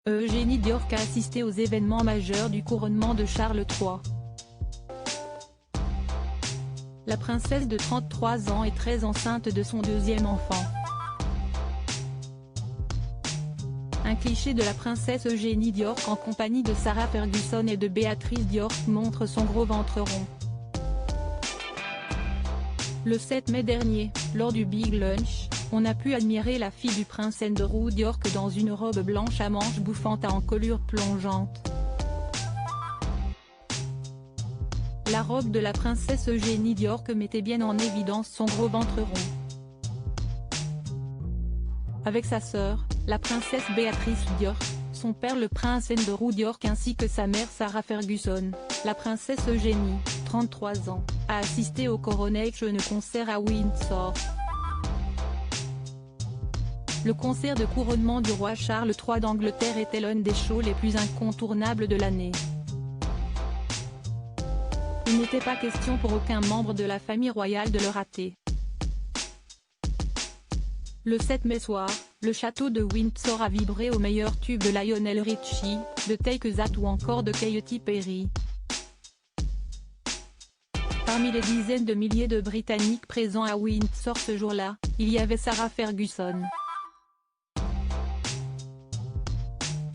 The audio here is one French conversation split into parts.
Eugénie Diorc a assisté aux événements majeurs du couronnement de Charles III. La princesse de 33 ans est très enceinte de son deuxième enfant. Un cliché de la princesse Eugénie Diorc en compagnie de Sarah Ferguson et de Béatrice Diorc montre son gros ventre rond. Le 7 mai dernier, lors du Big Lunch, on a pu admirer la fille du prince Andrew Diorc dans une robe blanche à manches bouffantes à encolure plongeante. La robe de la princesse Eugénie Diorc mettait bien en évidence son gros ventre rond. Avec sa sœur, la princesse Béatrice Diorc, son père le prince Andrew Diorc ainsi que sa mère Sarah Ferguson, la princesse Eugénie, 33 ans, a assisté au Coronation Concert à Windsor. Le concert de couronnement du roi Charles III d'Angleterre était l'un des shows les plus incontournables de l'année. Il n'était pas question pour aucun membre de la famille royale de le rater. Le 7 mai soir, le château de Windsor a vibré aux meilleurs tubes de Lionel Richie, de Take That ou encore de Katy Perry. Parmi les dizaines de milliers de Britanniques présents à Windsor ce jour-là, il y avait Sarah Ferguson.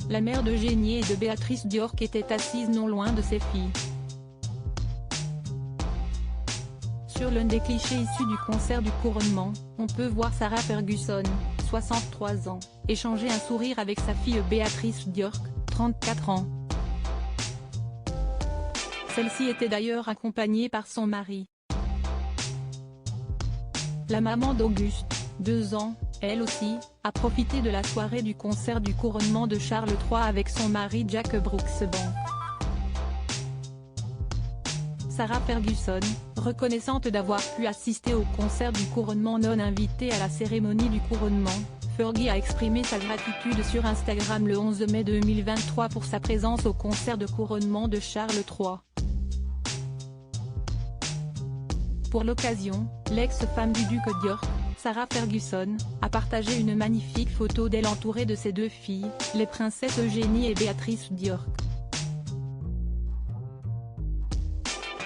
La mère d'Eugénie et de Béatrice Diorc était assise non loin de ses filles. Sur l'un des clichés issus du concert du couronnement, on peut voir Sarah Ferguson, 63 ans, échanger un sourire avec sa fille Béatrice Diorc, 34 ans. Celle-ci était d'ailleurs accompagnée par son mari. La maman d'Auguste, 2 ans, elle aussi, a profité de la soirée du concert du couronnement de Charles III avec son mari Jack Brooksbank. Sarah Ferguson, reconnaissante d'avoir pu assister au concert du couronnement non invitée à la cérémonie du couronnement, Fergie a exprimé sa gratitude sur Instagram le 11 mai 2023 pour sa présence au concert de couronnement de Charles III. Pour l'occasion, l'ex-femme du duc Diorc, Sarah Ferguson, a partagé une magnifique photo d'elle entourée de ses deux filles, les princesses Eugénie et Béatrice Diorc.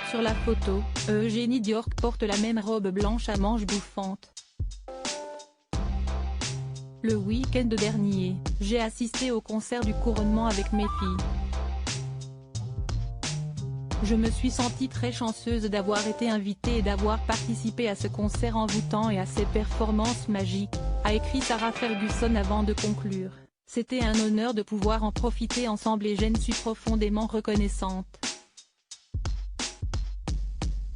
Sur la photo, Eugénie Diorc porte la même robe blanche à manches bouffantes. Le week-end dernier, j'ai assisté au concert du couronnement avec mes filles. Je me suis sentie très chanceuse d'avoir été invitée et d'avoir participé à ce concert envoûtant et à ces performances magiques, a écrit Sarah Ferguson avant de conclure. C'était un honneur de pouvoir en profiter ensemble et j'en suis profondément reconnaissante.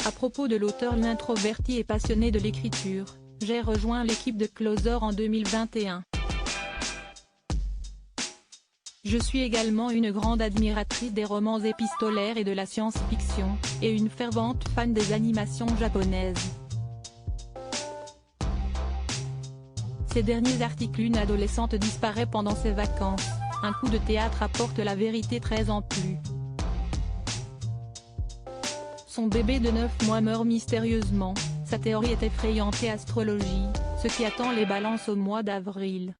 À propos de l'auteur l'introverti et passionné de l'écriture, j'ai rejoint l'équipe de Closer en 2021. Je suis également une grande admiratrice des romans épistolaires et de la science-fiction, et une fervente fan des animations japonaises. Ces derniers articles, une adolescente disparaît pendant ses vacances, un coup de théâtre apporte la vérité 13 ans plus. Son bébé de 9 mois meurt mystérieusement, sa théorie est effrayante et astrologie, ce qui attend les balances au mois d'avril.